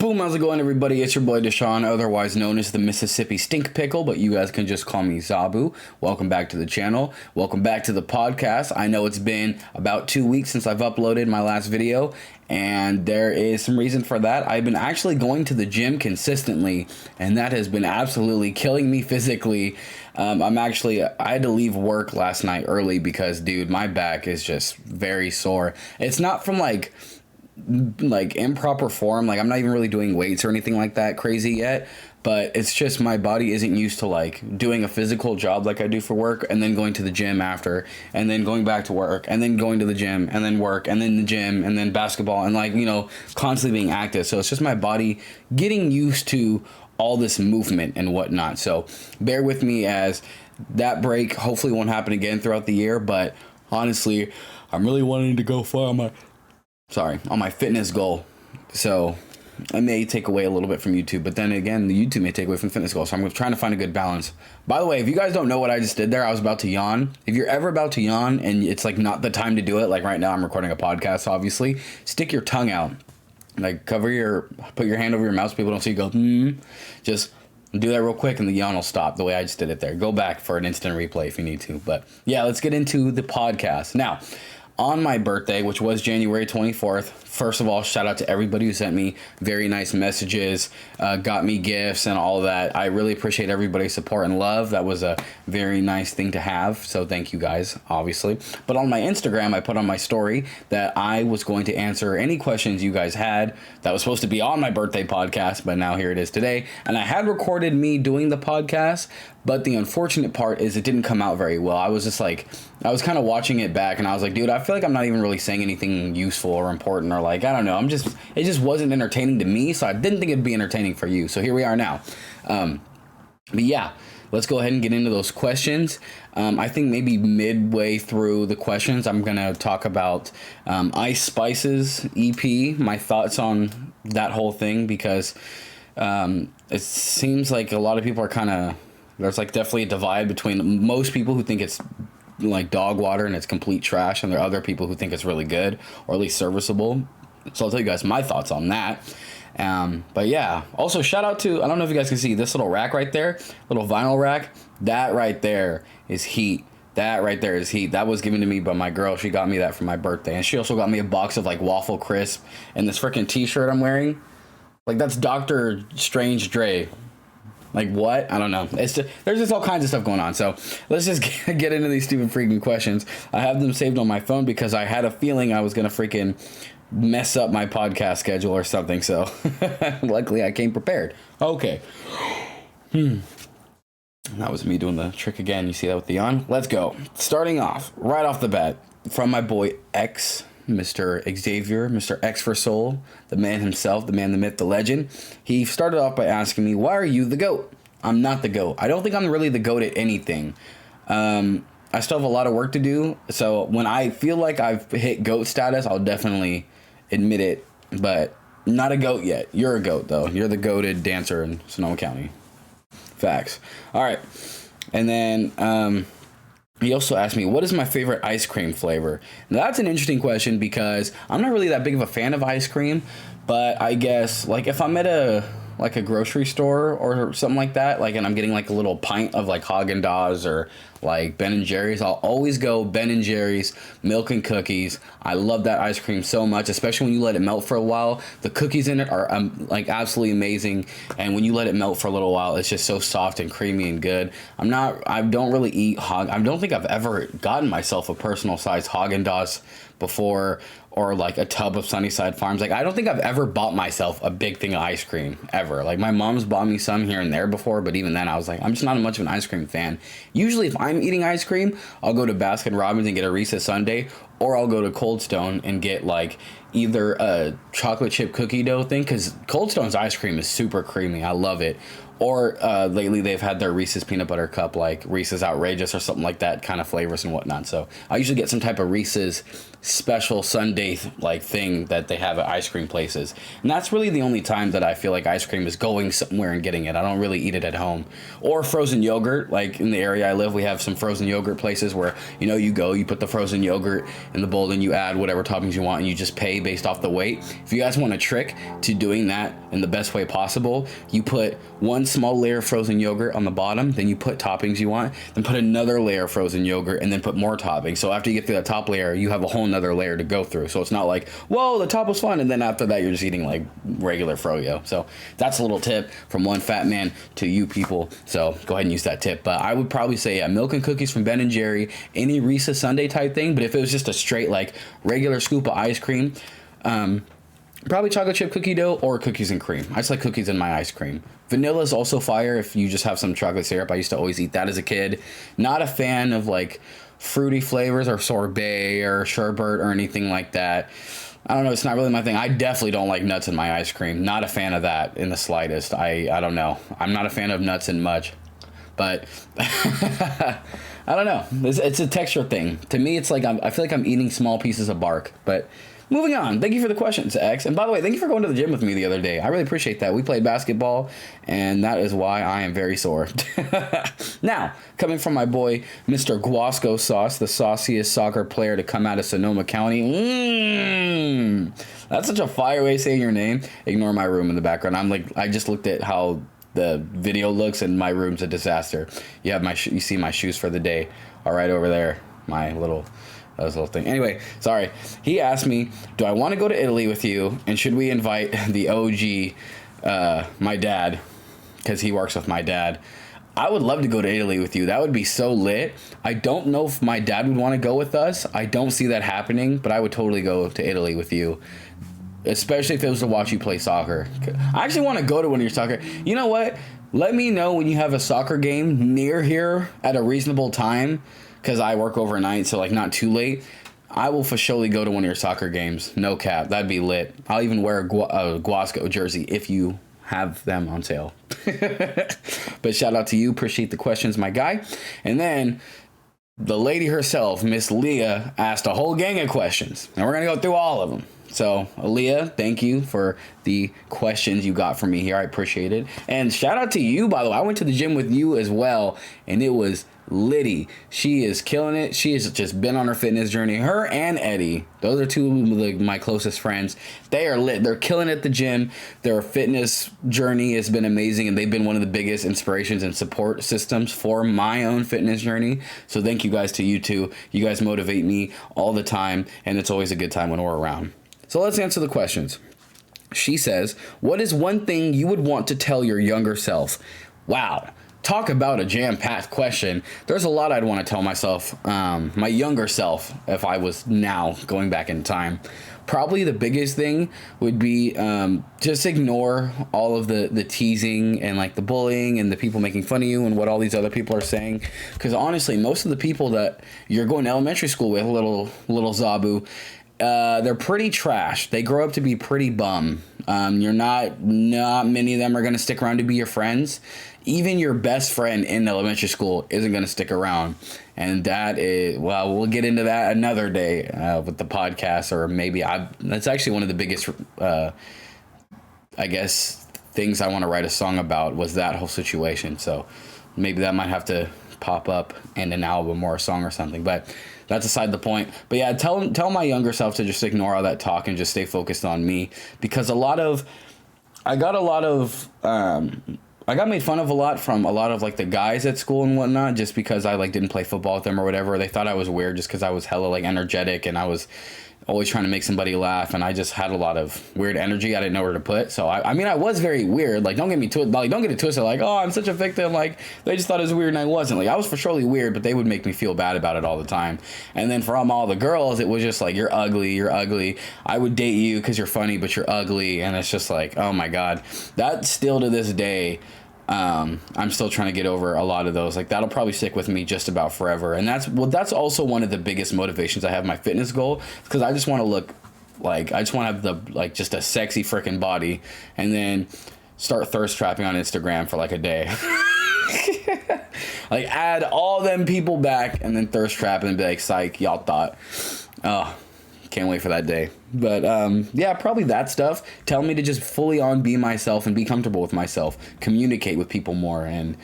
Boom, how's it going, everybody? It's your boy Deshaun, otherwise known as the Mississippi Stink Pickle, but you guys can just call me Zabu. Welcome back to the channel. Welcome back to the podcast. I know it's been about 2 weeks since I've uploaded my last video, and there is some reason for that. I've been actually going to the gym consistently, and that has been absolutely killing me physically. I had to leave work last night early because, dude, my back is just very sore. It's not from like improper form, like I'm not even really doing weights or anything like that crazy yet, but it's just my body isn't used to like doing a physical job like I do for work and then going to the gym after and then going back to work and then going to the gym and then work and then the gym and then basketball and constantly being active. So it's just my body getting used to all this movement and whatnot. So bear with me, as that break hopefully won't happen again throughout the year, but honestly I'm really wanting to go far on my fitness goal. So I may take away a little bit from YouTube, but then again, the YouTube may take away from fitness goal. So I'm trying to find a good balance. By the way, if you guys don't know what I just did there, I was about to yawn. If you're ever about to yawn and it's like not the time to do it, like right now I'm recording a podcast, obviously, stick your tongue out. Like put your hand over your mouth so people don't see you go, Just do that real quick and the yawn will stop the way I just did it there. Go back for an instant replay if you need to. But yeah, let's get into the podcast. Now, on my birthday, which was January 24th, first of all, shout out to everybody who sent me very nice messages, got me gifts and all of that. I really appreciate everybody's support and love. That was a very nice thing to have. So thank you guys, obviously. But on my Instagram, I put on my story that I was going to answer any questions you guys had. That was supposed to be on my birthday podcast, but now here it is today. And I had recorded me doing the podcast, but the unfortunate part is it didn't come out very well. I was kind of watching it back and I was like, dude, I feel like I'm not even really saying anything useful or important, or like, I don't know. It just wasn't entertaining to me. So I didn't think it'd be entertaining for you. So here we are now. But yeah, let's go ahead and get into those questions. I think maybe midway through the questions, I'm going to talk about Ice Spice's EP, my thoughts on that whole thing, because it seems like a lot of people are there's like definitely a divide between most people who think it's like dog water and it's complete trash, and there are other people who think it's really good, or at least serviceable. So I'll tell you guys my thoughts on that. But yeah, also shout out to, I don't know if you guys can see this little rack right there, little vinyl rack. That right there is heat. That right there is heat. That was given to me by my girl. She got me that for my birthday. And she also got me a box of like Waffle Crisp and this freaking t-shirt I'm wearing. Like, that's Dr. Strange Dre. Like, what? I don't know. There's just all kinds of stuff going on. So let's just get into these stupid freaking questions. I have them saved on my phone because I had a feeling I was going to freaking mess up my podcast schedule or something. So luckily I came prepared. Okay. That was me doing the trick again. You see that with the yawn? Let's go. Starting off, right off the bat, from my boy X, Mr. Xavier, Mr. X for Soul, the man himself, the man, the myth, the legend. He started off by asking me, why are you the GOAT? I'm not the GOAT. I don't think I'm really the GOAT at anything. I still have a lot of work to do. So when I feel like I've hit GOAT status, I'll definitely admit it. But not a GOAT yet. You're a GOAT, though. You're the GOATed dancer in Sonoma County. Facts. All right. And then he also asked me, what is my favorite ice cream flavor? Now, that's an interesting question because I'm not really that big of a fan of ice cream, but I guess like if I'm at a grocery store or something like that, like, and I'm getting like a little pint of like Haagen-Dazs or like Ben & Jerry's, I'll always go Ben & Jerry's milk and cookies. I love that ice cream so much, especially when you let it melt for a while. The cookies in it are like absolutely amazing, and when you let it melt for a little while, it's just so soft and creamy and good. I don't really eat I don't think I've ever gotten myself a personal size Haagen-Dazs before, or like a tub of Sunnyside Farms. Like, I don't think I've ever bought myself a big thing of ice cream ever. Like, my mom's bought me some here and there before, but even then I was like, I'm just not much of an ice cream fan. Usually if I'm eating ice cream, I'll go to Baskin Robbins and get a Reese's Sundae, or I'll go to Cold Stone and get like either a chocolate chip cookie dough thing, because Cold Stone's ice cream is super creamy. I love it. Or lately they've had their Reese's Peanut Butter Cup, like Reese's Outrageous or something like that, kind of flavors and whatnot. So I usually get some type of Reese's special sundae like thing that they have at ice cream places. And that's really the only time that I feel like ice cream is going somewhere and getting it. I don't really eat it at home. Or frozen yogurt. Like in the area I live, we have some frozen yogurt places where, you know, you go, you put the frozen yogurt in the bowl, and you add whatever toppings you want, and you just pay based off the weight. If you guys want a trick to doing that in the best way possible, you put one small layer of frozen yogurt on the bottom, then you put toppings you want, then put another layer of frozen yogurt, and then put more toppings. So after you get through that top layer, you have a whole nother layer to go through. So it's not like, whoa, the top was fun, and then after that you're just eating like regular froyo. So that's a little tip from one fat man to you people. So go ahead and use that tip. But I would probably say, yeah, milk and cookies from Ben and Jerry, any Reese's Sunday type thing. But if it was just a straight like regular scoop of ice cream, probably chocolate chip cookie dough or cookies and cream. I just like cookies in my ice cream. Vanilla is also fire if you just have some chocolate syrup. I used to always eat that as a kid. Not a fan of like fruity flavors or sorbet or sherbet or anything like that. I don't know. It's not really my thing. I definitely don't like nuts in my ice cream. Not a fan of that in the slightest. I don't know. I'm not a fan of nuts in much. But I don't know. It's a texture thing. To me, it's like I feel like I'm eating small pieces of bark. But moving on. Thank you for the questions, X. And by the way, thank you for going to the gym with me the other day. I really appreciate that. We played basketball, and that is why I am very sore. Now, coming from my boy, Mr. Guasco Sauce, the sauciest soccer player to come out of Sonoma County. That's such a fire way of saying your name. Ignore my room in the background. I just looked at how the video looks, and my room's a disaster. You have you see my shoes for the day are right over there. My little thing. Anyway, sorry. He asked me, do I want to go to Italy with you, and should we invite the OG, my dad, because he works with my dad. I would love to go to Italy with you. That would be so lit. I don't know if my dad would want to go with us. I don't see that happening, but I would totally go to Italy with you, especially if it was to watch you play soccer. I actually want to go to one of your soccer. You know what? Let me know when you have a soccer game near here at a reasonable time, because I work overnight, so like not too late. I will for surely go to one of your soccer games. No cap. That'd be lit. I'll even wear a Guasco jersey if you have them on sale. But shout out to you. Appreciate the questions, my guy. And then the lady herself, Miss Leah, asked a whole gang of questions, and we're going to go through all of them. So, Aaliyah, thank you for the questions you got from me here. I appreciate it. And shout out to you, by the way. I went to the gym with you as well, and it was litty. She is killing it. She has just been on her fitness journey. Her and Eddie, those are two of my closest friends. They are lit. They're killing it at the gym. Their fitness journey has been amazing, and they've been one of the biggest inspirations and support systems for my own fitness journey. So thank you guys to you two. You guys motivate me all the time, and it's always a good time when we're around. So let's answer the questions. She says, what is one thing you would want to tell your younger self? Wow. Talk about a jam-packed question. There's a lot I'd want to tell myself, my younger self, if I was now going back in time. Probably the biggest thing would be just ignore all of the teasing and like the bullying and the people making fun of you and what all these other people are saying. Because honestly, most of the people that you're going to elementary school with, little Zabu, they're pretty trash. They grow up to be pretty bum. Not many of them are going to stick around to be your friends. Even your best friend in elementary school isn't going to stick around. And that is, well, we'll get into that another day with the podcast, or maybe that's actually one of the biggest, I guess, things I want to write a song about was that whole situation. So maybe that might have to pop up in an album or a song or something, but that's aside the point. But yeah, tell my younger self to just ignore all that talk and just stay focused on me, because I got made fun of a lot from a lot of like the guys at school and whatnot, just because I like didn't play football with them or whatever. They thought I was weird just because I was hella like energetic and I was always trying to make somebody laugh, and I just had a lot of weird energy I didn't know where to put. So I mean I was very weird. Like don't get it twisted. Like, oh, I'm such a victim. Like they just thought it was weird and I wasn't. Like I was for surely weird, but they would make me feel bad about it all the time. And then from all the girls, it was just like, you're ugly. I would date you because you're funny, but you're ugly. And it's just like, oh my God, that still to this day. I'm still trying to get over a lot of those. Like that'll probably stick with me just about forever. And that's also one of the biggest motivations I have my fitness goal, because I just want to look like, I just want to have just a sexy freaking body, and then start thirst trapping on Instagram for like a day. Like add all them people back and then thirst trap and be like, psych, y'all thought, oh, Can't wait for that day. But yeah, probably that stuff. Tell me to just fully on be myself and be comfortable with myself. Communicate with people more. And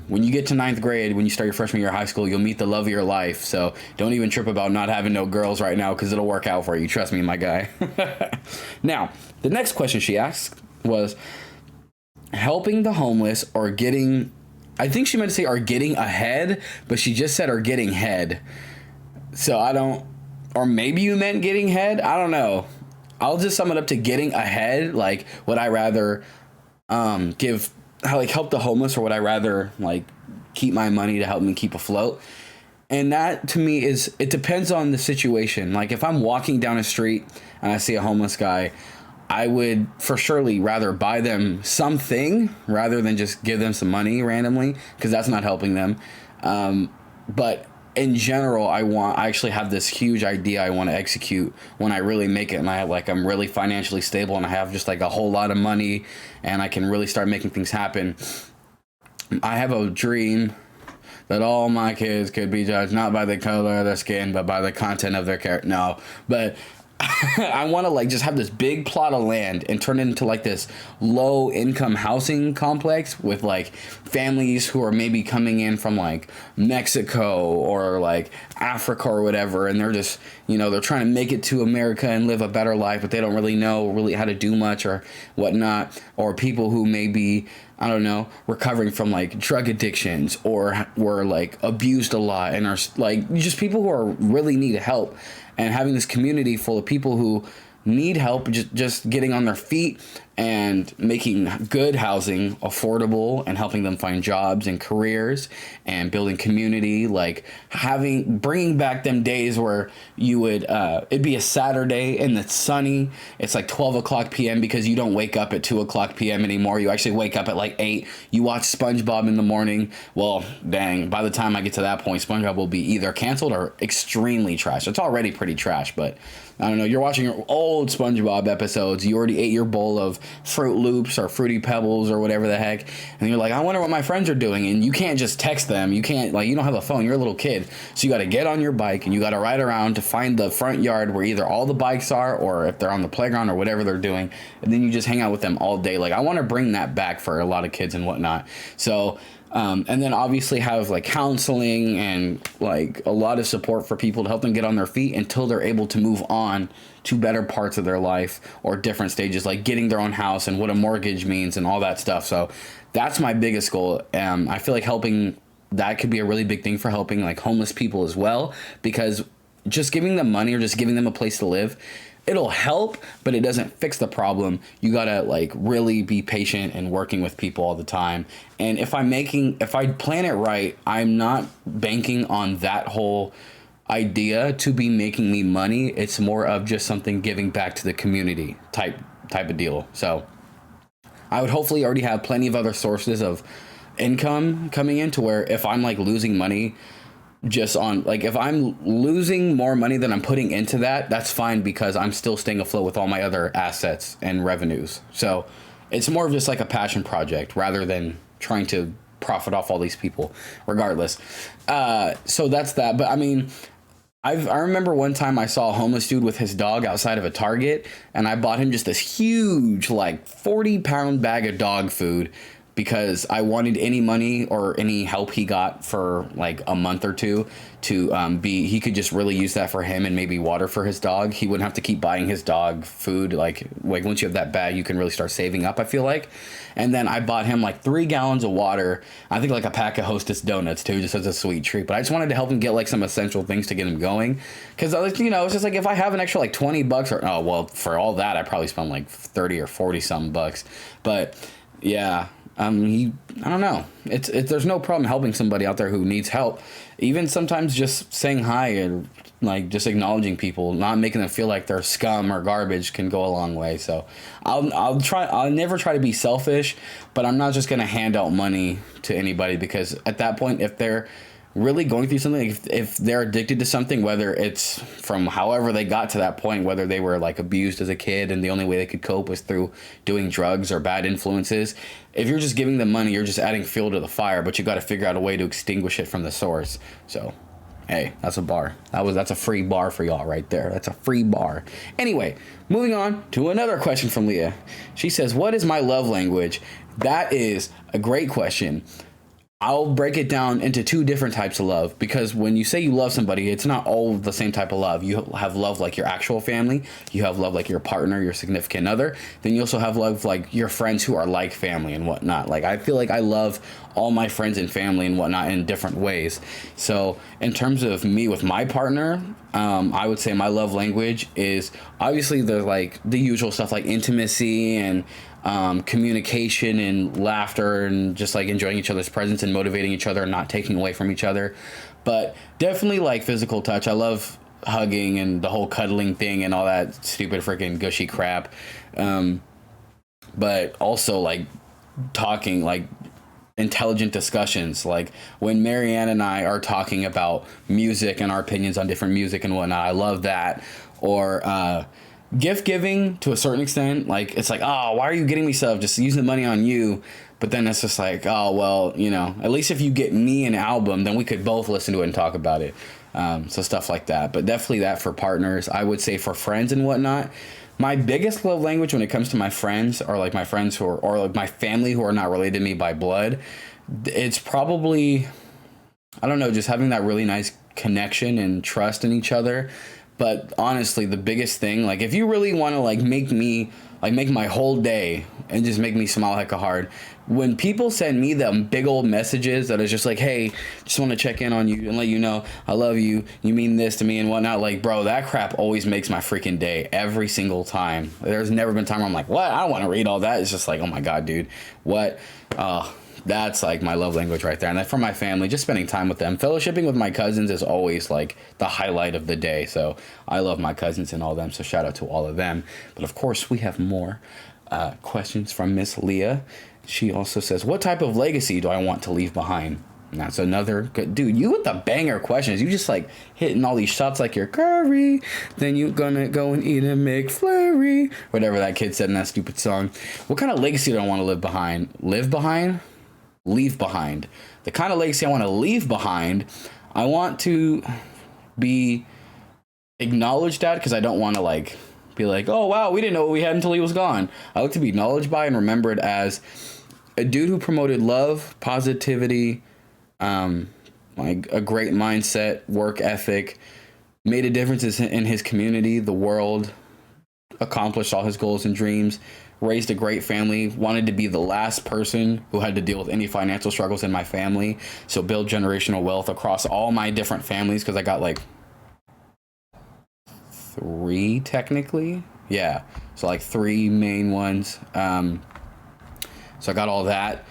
when you get to 9th grade, when you start your freshman year of high school, you'll meet the love of your life. So don't even trip about not having no girls right now, because it'll work out for you. Trust me, my guy. Now, the next question she asked was helping the homeless or getting, I think she meant to say are getting ahead, but she just said are getting head. So I don't, or maybe you meant getting head. I don't know. I'll just sum it up to getting ahead. Like, would I rather help the homeless, or would I rather like keep my money to help me keep afloat? And that to me is, it depends on the situation. Like if I'm walking down a street and I see a homeless guy, I would for surely rather buy them something rather than just give them some money randomly, because that's not helping them. But in general, I actually have this huge idea I want to execute when I really make it, and I'm really financially stable and I have just like a whole lot of money and I can really start making things happen. I have a dream that all my kids could be judged not by the color of their skin, but by the content of their character. No, but I want to like just have this big plot of land and turn it into like this low income housing complex with like families who are maybe coming in from like Mexico or like Africa or whatever, and they're just, they're trying to make it to America and live a better life, but they don't really know how to do much or whatnot. Or people who may be, I don't know, recovering from like drug addictions or were like abused a lot and are like just people who are really need help. And having this community full of people who need help just getting on their feet and making good housing affordable and helping them find jobs and careers and building community, like bringing back them days where you would it'd be a Saturday and it's sunny, it's like 12 o'clock p.m. because you don't wake up at 2 o'clock p.m. anymore. You actually wake up at like 8. You watch SpongeBob in the morning. Well, dang, by the time I get to that point, SpongeBob will be either canceled or extremely trash. It's already pretty trash, but I don't know, you're watching your old SpongeBob episodes, you already ate your bowl of Fruit Loops or Fruity Pebbles or whatever the heck, and you're like, I wonder what my friends are doing, and you can't just text them, you can't, like, you don't have a phone, you're a little kid, so you got to get on your bike, and you got to ride around to find the front yard where either all the bikes are, or if they're on the playground or whatever they're doing, and then you just hang out with them all day. Like, I want to bring that back for a lot of kids and whatnot, so... and then obviously have like counseling and like a lot of support for people to help them get on their feet until they're able to move on to better parts of their life or different stages, like getting their own house and what a mortgage means and all that stuff. So that's my biggest goal. I feel like that could be a really big thing for helping like homeless people as well, because just giving them money or just giving them a place to live, it'll help, but it doesn't fix the problem. You gotta like really be patient and working with people all the time. And if I plan it right, I'm not banking on that whole idea to be making me money. It's more of just something giving back to the community type of deal. So I would hopefully already have plenty of other sources of income coming in to where if I'm like losing money just on like if I'm losing more money than I'm putting into that's fine, because I'm still staying afloat with all my other assets and revenues. So it's more of just like a passion project rather than trying to profit off all these people regardless. So that's that. But I mean, I remember one time I saw a homeless dude with his dog outside of a Target, and I bought him just this huge like 40-pound bag of dog food because I wanted any money or any help he got for like a month or two to he could just really use that for him and maybe water for his dog. He wouldn't have to keep buying his dog food. Like once you have that bag, you can really start saving up, I feel like. And then I bought him like 3 gallons of water. I think like a pack of Hostess donuts too, just as a sweet treat. But I just wanted to help him get like some essential things to get him going. Cause I was, it's just like if I have an extra like $20 for all that, I probably spent like 30 or 40 something bucks. But yeah. I don't know. There's no problem helping somebody out there who needs help. Even sometimes just saying hi and like just acknowledging people, not making them feel like they're scum or garbage can go a long way. So I'll never try to be selfish, but I'm not just going to hand out money to anybody, because at that point, if they're really going through something, if they're addicted to something, whether it's from however they got to that point, whether they were like abused as a kid and the only way they could cope was through doing drugs or bad influences, if you're just giving them money, you're just adding fuel to the fire, but you got to figure out a way to extinguish it from the source. So Hey, that's a bar. That's a free bar for y'all right there. That's a free bar. Anyway, moving on to another question from Leah. She says, "What is my love language?" That is a great question. I'll break it down into two different types of love, because when you say you love somebody, it's not all the same type of love. You have love like your actual family. You have love like your partner, your significant other. Then you also have love like your friends who are like family and whatnot. Like, I feel like I love all my friends and family and whatnot in different ways. So in terms of me with my partner, I would say my love language is obviously the usual stuff like intimacy and communication and laughter and just like enjoying each other's presence and motivating each other and not taking away from each other. But definitely like physical touch. I love hugging and the whole cuddling thing and all that stupid freaking gushy crap. But also like talking, like intelligent discussions, like when Marianne and I are talking about music and our opinions on different music and whatnot. I love that. Or gift giving to a certain extent. Like, it's like, oh, why are you getting me stuff? Just use the money on you. But then it's just like, oh, well, you know, at least if you get me an album, then we could both listen to it and talk about it. So stuff like that. But definitely that for partners. I would say for friends and whatnot, my biggest love language when it comes to my friends, or like my friends who are, or like my family who are not related to me by blood, it's probably, I don't know, just having that really nice connection and trust in each other. But honestly, the biggest thing, like if you really want to like make my whole day and just make me smile hecka hard, when people send me them big old messages that is just like, hey, just want to check in on you and let you know I love you, you mean this to me and whatnot, like, bro, that crap always makes my freaking day every single time. There's never been a time where I'm like, what? I don't want to read all that. It's just like, oh my God, dude, what? That's like my love language right there. And then for my family, just spending time with them. Fellowshipping with my cousins is always like the highlight of the day. So I love my cousins and all them. So shout out to all of them. But of course, we have more questions from Miss Leah. She also says, what type of legacy do I want to leave behind? And that's another good, dude, you with the banger questions. You just like hitting all these shots like you're Curry. Then you gonna go and eat a McFlurry. Whatever that kid said in that stupid song. What kind of legacy do I want to leave behind? Leave behind. The kind of legacy I want to leave behind, I want to be acknowledged at, because I don't want to like be like, oh wow, we didn't know what we had until he was gone. I like to be acknowledged by and remembered as a dude who promoted love, positivity, like a great mindset, work ethic, made a difference in his community, the world, accomplished all his goals and dreams, raised a great family, wanted to be the last person who had to deal with any financial struggles in my family. So build generational wealth across all my different families, because I got like 3 technically. Yeah. So like 3 main ones. So I got all that.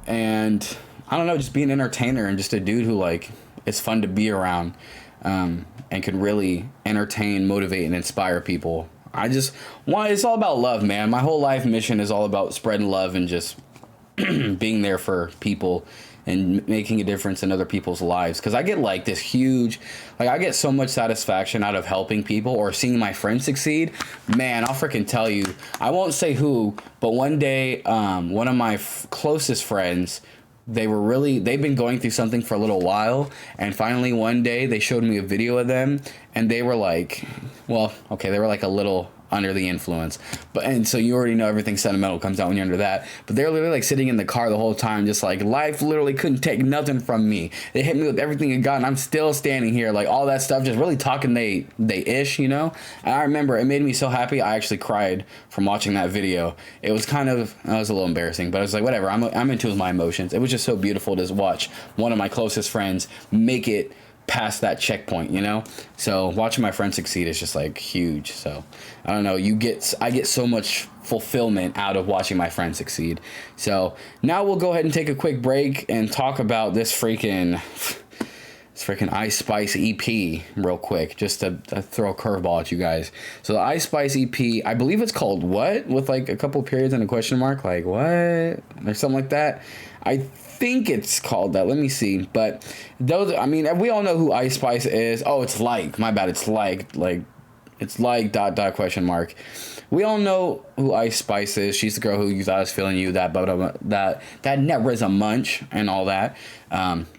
And I don't know, just be an entertainer and just a dude who like it's fun to be around, and can really entertain, motivate, and inspire people. It's all about love, man. My whole life mission is all about spreading love and just being there for people and making a difference in other people's lives. Because I get like this huge, like I get so much satisfaction out of helping people or seeing my friends succeed. Man, I'll freaking tell you, I won't say who, but one day, one of my closest friends, they've been going through something for a little while, and finally one day they showed me a video of them, and they were like, well, okay, they were like a little under the influence, and so you already know everything sentimental comes out when you're under that, but they're literally like sitting in the car the whole time, just like life literally couldn't take nothing from me. They hit me with everything it got, and I'm still standing here, like all that stuff, just really talking they ish, you know. And I remember it made me so happy, I actually cried from watching that video. It was a little embarrassing, but I was like, whatever, I'm into my emotions. It was just so beautiful to watch one of my closest friends make it past that checkpoint, you know. So watching my friends succeed is just like huge. So I don't know, I get so much fulfillment out of watching my friends succeed. So now we'll go ahead and take a quick break and talk about this freaking Ice Spice EP real quick, just to throw a curveball at you guys. So the Ice Spice EP, I believe it's called what, with like a couple periods and a question mark, like what, or something like that. I think it's called that. Let me see. But those, I mean, we all know who Ice Spice is. Oh, it's like, my bad. It's like dot question mark. We all know who Ice Spice is. She's the girl who you thought I was feeling you, that never is a munch and all that.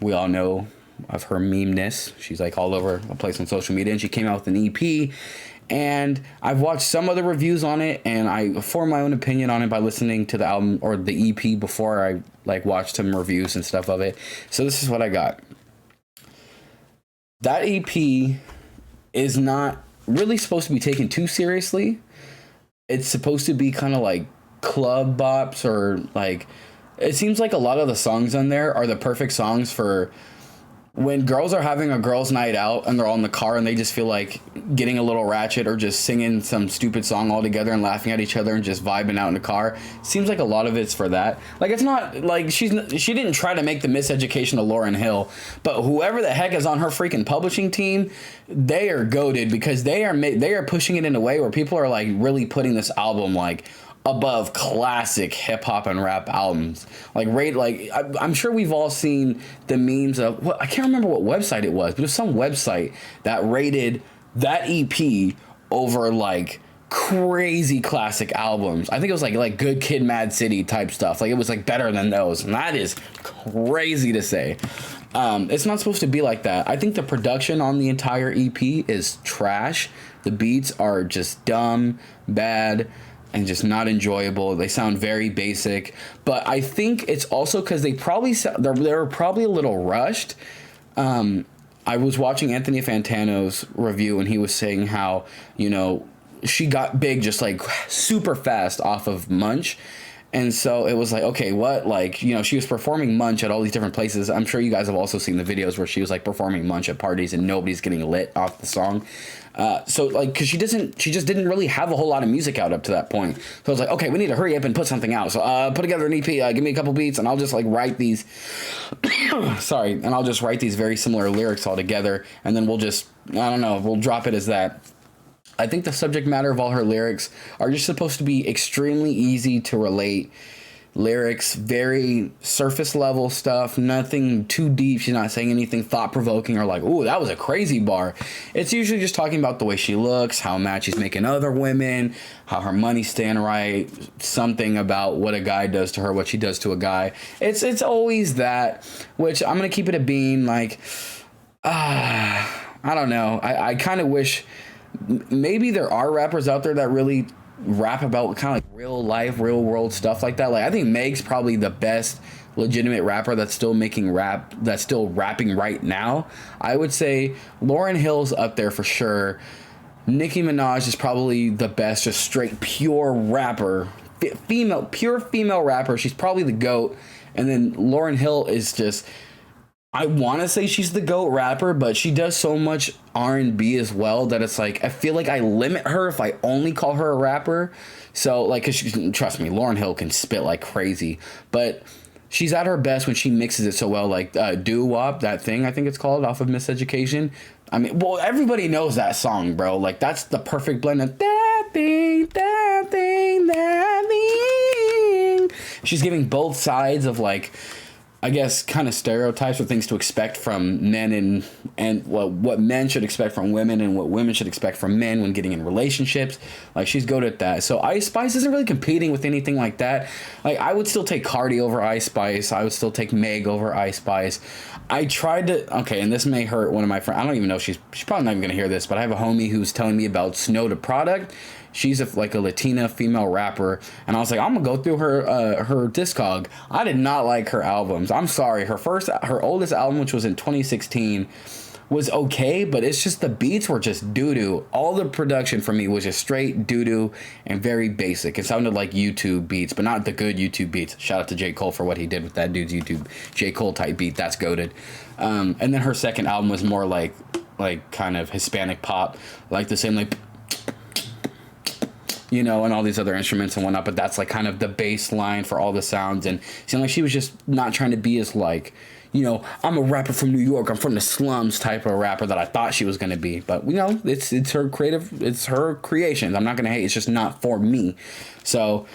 We all know of her meme-ness. She's like all over the place on social media, and she came out with an EP. And I've watched some other reviews on it, and I formed my own opinion on it by listening to the album or the EP before I like watched some reviews and stuff of it. So this is what I got. That EP is not really supposed to be taken too seriously. It's supposed to be kind of like club bops, or like, it seems like a lot of the songs on there are the perfect songs for when girls are having a girls' night out and they're all in the car and they just feel like getting a little ratchet or just singing some stupid song all together and laughing at each other and just vibing out in the car. Seems like a lot of it's for that. Like, it's not like she didn't try to make the Miseducation of Lauryn Hill, but whoever the heck is on her freaking publishing team, they are goated, because they are pushing it in a way where people are like really putting this album like above classic hip hop and rap albums. I'm sure we've all seen the memes of I can't remember what website it was, but it was some website that rated that EP over like crazy classic albums. I think it was like Good Kid, Mad City type stuff. Like, it was like better than those, and that is crazy to say. It's not supposed to be like that. I think the production on the entire EP is trash. The beats are just dumb, bad, and just not enjoyable. They sound very basic, but I think it's also because they're probably a little rushed. I was watching Anthony Fantano's review, and he was saying how, she got big just like super fast off of Munch. And so it was like, okay, what? Like, she was performing Munch at all these different places. I'm sure you guys have also seen the videos where she was like performing Munch at parties and nobody's getting lit off the song. So like, cause she just didn't really have a whole lot of music out up to that point. So I was like, okay, we need to hurry up and put something out. So, put together an EP, give me a couple beats, and I'll just like write these, and I'll just write these very similar lyrics all together. And then we'll drop it as that. I think the subject matter of all her lyrics are just supposed to be extremely easy to relate. Lyrics, very surface level stuff, nothing too deep. She's not saying anything thought provoking or like, ooh, that was a crazy bar. It's usually just talking about the way she looks, how mad she's making other women, how her money's staying right, something about what a guy does to her, what she does to a guy. It's always that, which I'm going to keep it a bean. Like, I don't know. I kind of wish maybe there are rappers out there that really rap about kind of like real life, real world stuff like that. Like, I think Meg's probably the best legitimate rapper that's still making rap, that's still rapping right now. I would say Lauryn Hill's up there for sure. Nicki Minaj is probably the best, just straight pure rapper, pure female rapper. She's probably the GOAT. And then Lauryn Hill is just, I want to say she's the GOAT rapper, but she does so much R&B as well that it's like, I feel like I limit her if I only call her a rapper. So, like, cause trust me, Lauryn Hill can spit like crazy, but she's at her best when she mixes it so well. Like, Doo-Wop, that thing, I think it's called, off of Miseducation. I mean, well, everybody knows that song, bro. Like, that's the perfect blend of that thing, that thing, that thing. She's giving both sides of, like, I guess, kind of stereotypes or things to expect from men and what men should expect from women and what women should expect from men when getting in relationships. Like, she's good at that. So Ice Spice isn't really competing with anything like that. Like, I would still take Cardi over Ice Spice. I would still take Meg over Ice Spice. I tried to, okay, and this may hurt one of my friends. I don't even know, she's probably not even going to hear this, but I have a homie who's telling me about Snow the Product. She's a Latina female rapper, and I was like, I'm gonna go through her discog. I did not like her albums. I'm sorry. Her oldest album, which was in 2016, was okay, but it's just the beats were just doo-doo. All the production for me was just straight doo-doo and very basic. It sounded like YouTube beats, but not the good YouTube beats. Shout out to J. Cole for what he did with that dude's YouTube J. Cole type beat. That's goated. And then her second album was more like kind of Hispanic pop, like the same like, and all these other instruments and whatnot, but that's like kind of the bass line for all the sounds, and it seemed like she was just not trying to be as like, I'm a rapper from New York, I'm from the slums type of rapper that I thought she was going to be. But, it's her it's her creations. I'm not going to hate, it's just not for me. So,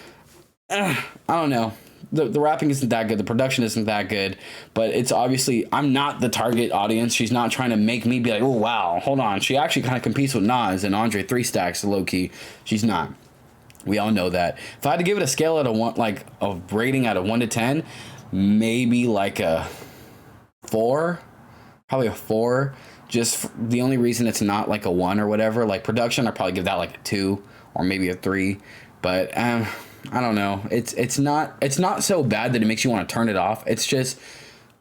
I don't know. The rapping isn't that good, the production isn't that good, but it's obviously, I'm not the target audience. She's not trying to make me be like, oh, wow, hold on. She actually kind of competes with Nas and Andre 3 Stacks, low-key. She's not. We all know that. If I had to give it a scale out of a rating out of 1 to 10, maybe like a 4. probably a 4. Just the only reason it's not like a 1 or whatever. Like production, I'd probably give that like a 2 or maybe a 3. But I don't know. It's not so bad that it makes you want to turn it off. It's just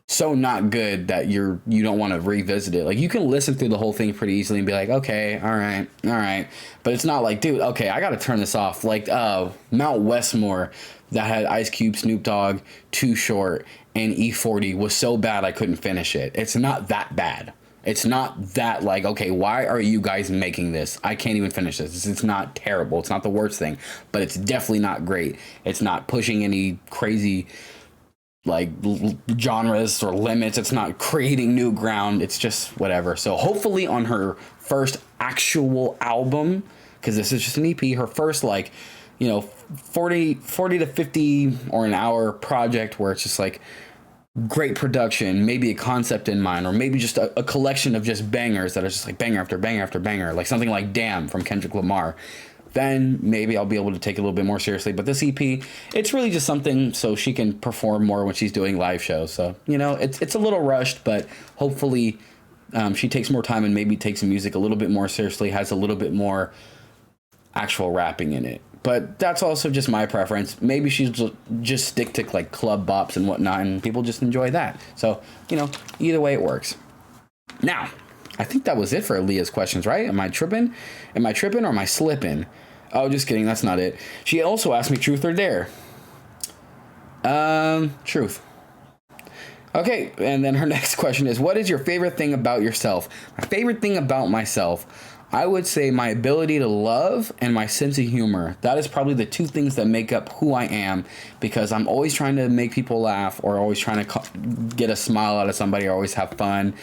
so not good that you don't want to revisit it. Like you can listen through the whole thing pretty easily and be like, okay, all right, but it's not like, dude, okay, I gotta turn this off. Like Mount Westmore that had Ice Cube, Snoop Dogg, Too Short, and E40 was so bad I couldn't finish it. It's not that bad. It's not that like, okay, why are you guys making this? I can't even finish this. It's not terrible. It's not the worst thing, but it's definitely not great. It's not pushing any crazy like genres or limits. It's not creating new ground. It's just whatever. So hopefully on her first actual album, because this is just an EP, her first like, 40 to 50 or an hour project where it's just like great production, maybe a concept in mind, or maybe just a collection of just bangers that are just like banger after banger after banger, like something like Damn from Kendrick Lamar. Then maybe I'll be able to take it a little bit more seriously. But this EP, it's really just something so she can perform more when she's doing live shows. So, it's a little rushed, but hopefully she takes more time and maybe takes music a little bit more seriously, has a little bit more actual rapping in it. But that's also just my preference. Maybe she'll just stick to like club bops and whatnot, and people just enjoy that. So, either way it works. Now, I think that was it for Leah's questions, right? Am I tripping? Or am I slipping? Oh, just kidding. That's not it. She also asked me truth or dare. Truth. Okay, and then her next question is, what is your favorite thing about yourself? My favorite thing about myself, I would say my ability to love and my sense of humor. That is probably the two things that make up who I am, because I'm always trying to make people laugh or always trying to get a smile out of somebody or always have fun.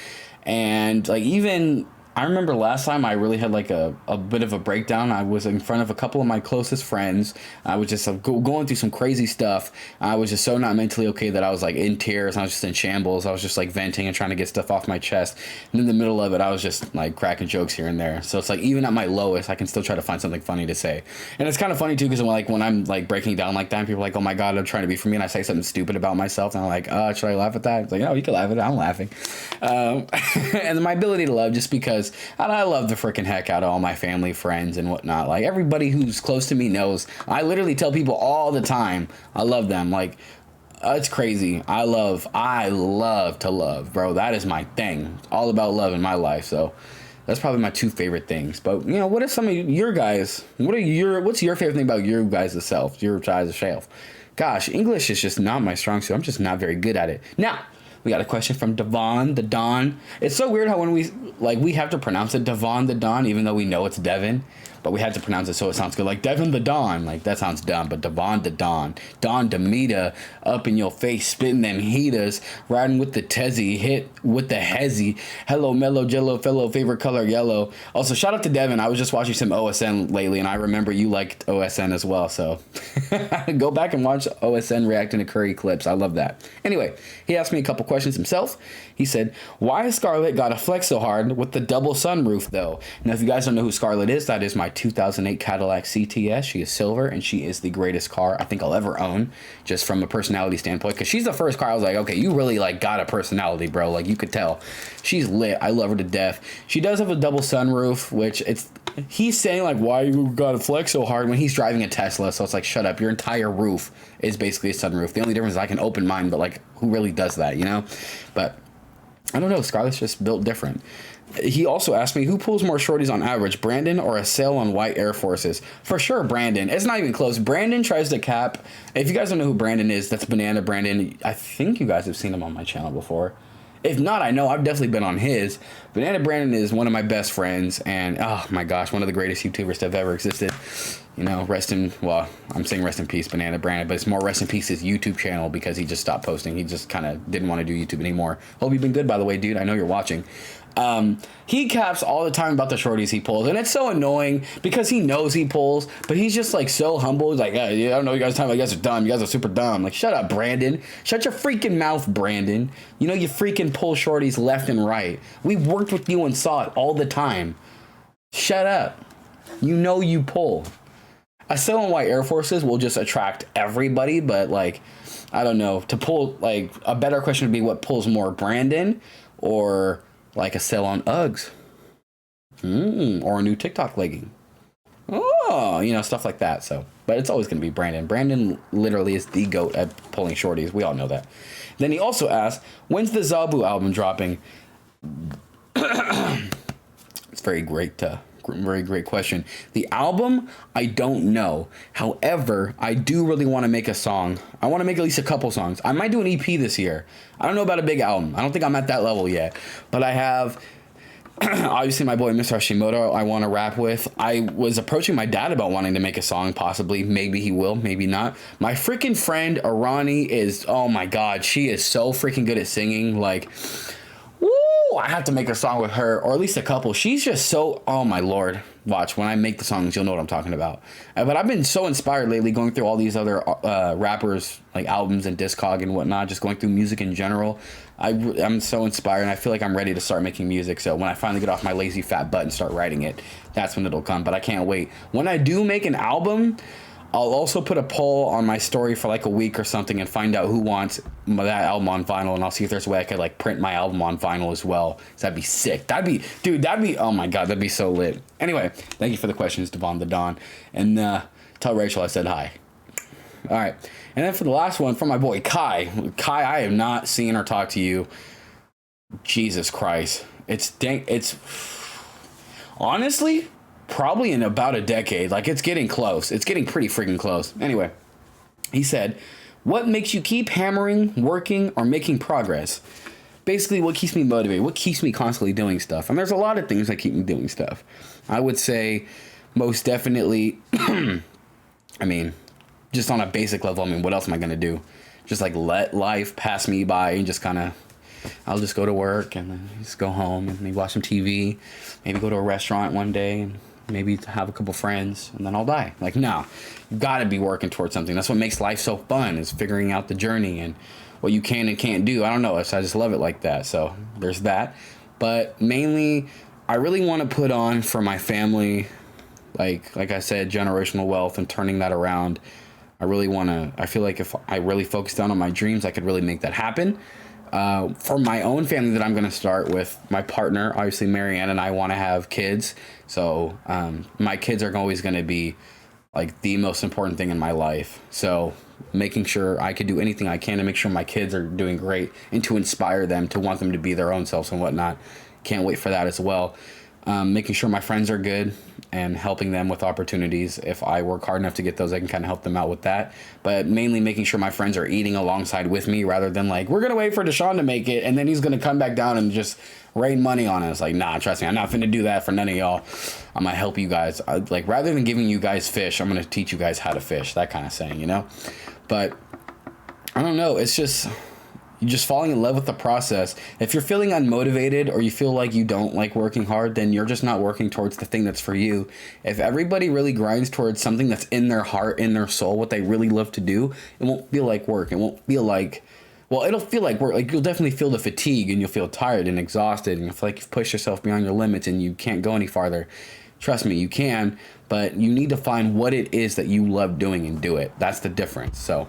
And like even I remember last time I really had like a bit of a breakdown. I was in front of a couple of my closest friends. I was just going through some crazy stuff. I was just so not mentally okay that I was like in tears. I was just in shambles. I was just like venting and trying to get stuff off my chest. And in the middle of it, I was just like cracking jokes here and there. So it's like even at my lowest, I can still try to find something funny to say. And it's kind of funny too, because when I'm like breaking down like that, people are like, oh my God, they're trying to be for me. And I say something stupid about myself. And I'm like, should I laugh at that? It's like, no, you can laugh at it. I'm laughing. And my ability to love, just because I love the freaking heck out of all my family, friends, and whatnot. Like everybody who's close to me knows. I literally tell people all the time I love them. Like it's crazy. I love to love, bro. That is my thing. It's all about love in my life. So that's probably my two favorite things. But what are some of your guys? What's your favorite thing about your guys' self? Your guys' self? Gosh, English is just not my strong suit. I'm just not very good at it. Now, we got a question from Devon the Don. It's so weird how when we have to pronounce it Devon the Don, even though we know it's Devon, but we have to pronounce it so it sounds good. Like Devon the Don, like that sounds dumb, but Devon the Don. Don Demita, up in your face, spitting them heaters, riding with the Tezzy, hit with the hezzy. Hello, mellow, jello, fellow, favorite color, yellow. Also, shout out to Devon. I was just watching some OSN lately, and I remember you liked OSN as well, so go back and watch OSN reacting to Curry clips. I love that. Anyway, he asked me a couple questions himself. He said, why has Scarlett got to flex so hard with the double sunroof, though? Now, if you guys don't know who Scarlett is, that is my 2008 Cadillac CTS. She is silver, and she is the greatest car I think I'll ever own, just from a personality standpoint, because she's the first car I was like, okay, you really like got a personality, bro. Like you could tell she's lit. I love her to death. She does have a double sunroof, which he's saying like, why you gotta flex so hard when he's driving a Tesla. So it's like, shut up. Your entire roof is basically a sunroof. The only difference is I can open mine, but like who really does that, But I don't know. Scarlett's just built different. He also asked me, who pulls more shorties on average, Brandon or a sale on white Air Forces? For sure, Brandon. It's not even close. Brandon tries to cap. If you guys don't know who Brandon is, that's Banana Brandon. I think you guys have seen him on my channel before. If not, I know I've definitely been on his. Banana Brandon is one of my best friends, and oh my gosh, one of the greatest YouTubers to have ever existed. I'm saying rest in peace, Banana Brandon, but it's more rest in peace his YouTube channel, because he just stopped posting. He just kind of didn't want to do YouTube anymore. Hope you've been good, by the way, dude. I know you're watching. He caps all the time about the shorties he pulls, and it's so annoying because he knows he pulls, but he's just like so humble. He's like, I don't know, you guys talking about, you guys are dumb, you guys are super dumb. Like, shut up, Brandon. Shut your freaking mouth, Brandon. You freaking pull shorties left and right. We worked with you and saw it all the time. Shut up. You pull. A sale on white Air Forces will just attract everybody, but like, I don't know. To pull, like, a better question would be what pulls more, Brandon or like a sale on Uggs, or a new TikTok legging. Oh, stuff like that. So, but it's always going to be Brandon. Brandon literally is the GOAT at pulling shorties. We all know that. Then he also asked, when's the Zabu album dropping? It's very great question. The album, I don't know. However, I do really want to make a song. I want to make at least a couple songs. I might do an EP this year. I don't know about a big album. I don't think I'm at that level yet. But I have... obviously my boy Mr. Hashimoto I want to rap with. I was approaching my dad about wanting to make a song, possibly. Maybe he will, maybe not. My freaking friend Arani is, oh my god, she is so freaking good at singing. Like, woo, I have to make a song with her, or at least a couple. She's just so, oh my lord. Watch, when I make the songs, you'll know what I'm talking about. But I've been so inspired lately going through all these other rappers, like albums and Discog and whatnot, just going through music in general. I'm so inspired, and I feel like I'm ready to start making music. So when I finally get off my lazy fat butt and start writing it, that's when it'll come. But I can't wait. When I do make an album, I'll also put a poll on my story for like a week or something and find out who wants that album on vinyl, and I'll see if there's a way I could like print my album on vinyl as well. So that'd be sick. That'd be, oh my god, that'd be so lit. Anyway, thank you for the questions, Devon the Don. And tell Rachel I said hi. All right. And then for the last one, from my boy Kai. Kai, I have not seen or talked to you. Jesus Christ. It's honestly probably in about a decade. Like, it's getting close. It's getting pretty freaking close. Anyway, he said, what makes you keep hammering, working, or making progress? Basically, what keeps me motivated? What keeps me constantly doing stuff? And there's a lot of things that keep me doing stuff. I would say most definitely, I mean, just on a basic level, I mean, what else am I going to do? Just like let life pass me by and just kind of, I'll just go to work and then just go home and maybe watch some TV, maybe go to a restaurant one day and maybe have a couple friends, and then I'll die. Like, no, you got to be working towards something. That's what makes life so fun, is figuring out the journey and what you can and can't do. I don't know. I just love it like that. So there's that. But mainly, I really want to put on for my family, like I said, generational wealth and turning that around. I feel like if I really focus down on my dreams, I could really make that happen. For my own family that I'm going to start with, my partner, obviously Marianne, and I want to have kids. So my kids are always going to be like the most important thing in my life. So making sure I could do anything I can to make sure my kids are doing great and to inspire them, to want them to be their own selves and whatnot. Can't wait for that as well. Making sure my friends are good and helping them with opportunities. If I work hard enough to get those, I can kind of help them out with that. But mainly making sure my friends are eating alongside with me, rather than like, we're going to wait for Deshaun to make it and then he's going to come back down and just rain money on us. Like, nah, trust me, I'm not finna do that for none of y'all. I'm going to help you guys. Like, rather than giving you guys fish, I'm going to teach you guys how to fish. That kind of saying, you know? But I don't know. It's just... you're just falling in love with the process. If you're feeling unmotivated or you feel like you don't like working hard, then you're just not working towards the thing that's for you. If everybody really grinds towards something that's in their heart, in their soul, what they really love to do, it won't feel like work. It won't feel like, well, it'll feel like work. Like, you'll definitely feel the fatigue and you'll feel tired and exhausted and you'll feel like you've pushed yourself beyond your limits and you can't go any farther. Trust me, you can, but you need to find what it is that you love doing and do it. That's the difference. So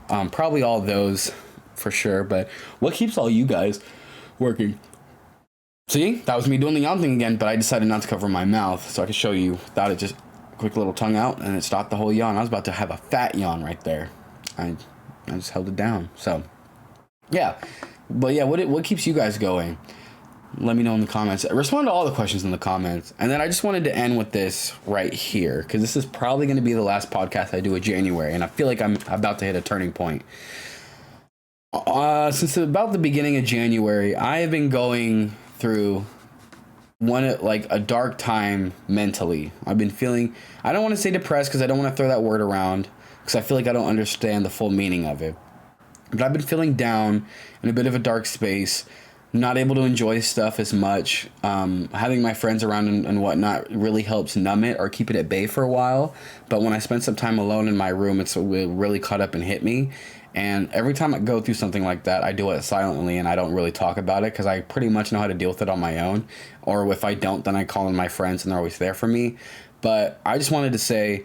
probably all those for sure. But what keeps all you guys working? See, that was me doing the yawn thing again, but I decided not to cover my mouth so I could show you without it. Just quick little tongue out, and it stopped the whole yawn. I was about to have a fat yawn right there. I just held it down. So yeah, but yeah, what keeps you guys going? Let me know in the comments. Respond to all the questions in the comments. And then I just wanted to end with this right here, because this is probably going to be the last podcast I do in January, and I feel like I'm about to hit a turning point. Since about the beginning of January, I have been going through a dark time mentally. I've been feeling, I don't want to say depressed because I don't want to throw that word around because I feel like I don't understand the full meaning of it. But I've been feeling down in a bit of a dark space, not able to enjoy stuff as much. Having my friends around and whatnot really helps numb it or keep it at bay for a while. But when I spend some time alone in my room, it really caught up and hit me. And every time I go through something like that, I do it silently and I don't really talk about it because I pretty much know how to deal with it on my own. Or if I don't, then I call in my friends and they're always there for me. But I just wanted to say,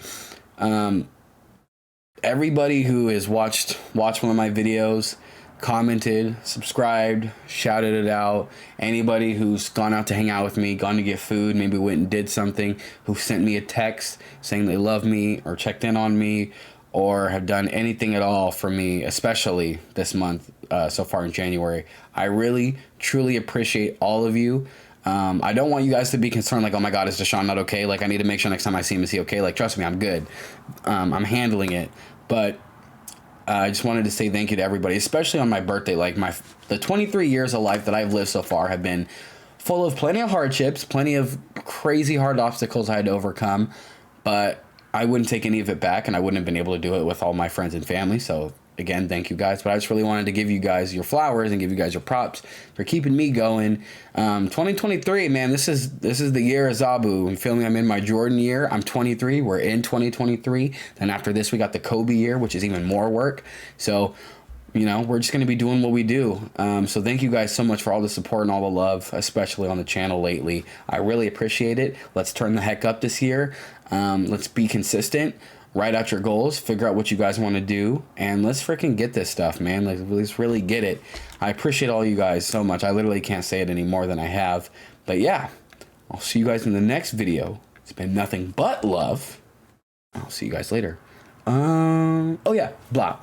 everybody who has watched one of my videos, commented, subscribed, shouted it out. Anybody who's gone out to hang out with me, gone to get food, maybe went and did something, who sent me a text saying they love me or checked in on me or have done anything at all for me, especially this month so far in January. I really, truly appreciate all of you. I don't want you guys to be concerned like, oh my God, is Deshaun not okay? Like, I need to make sure next time I see him, is he okay? Like, trust me, I'm good. I'm handling it. But I just wanted to say thank you to everybody, especially on my birthday. Like, the 23 years of life that I've lived so far have been full of plenty of hardships, plenty of crazy hard obstacles I had to overcome. But I wouldn't take any of it back, and I wouldn't have been able to do it with all my friends and family. So again, thank you guys. But I just really wanted to give you guys your flowers and give you guys your props for keeping me going. 2023, man, this is the year of Zabu. You feel me? I'm in my Jordan year. I'm 23. We're in 2023. Then after this, we got the Kobe year, which is even more work. So, you know, we're just going to be doing what we do. So thank you guys so much for all the support and all the love, especially on the channel lately. I really appreciate it. Let's turn the heck up this year. Let's be consistent. Write out your goals, figure out what you guys want to do, and let's freaking get this stuff, man. Let's really get it. I appreciate all you guys so much. I literally can't say it any more than I have. But yeah, I'll see you guys in the next video. It's been nothing but love. I'll see you guys later. Oh yeah, blah.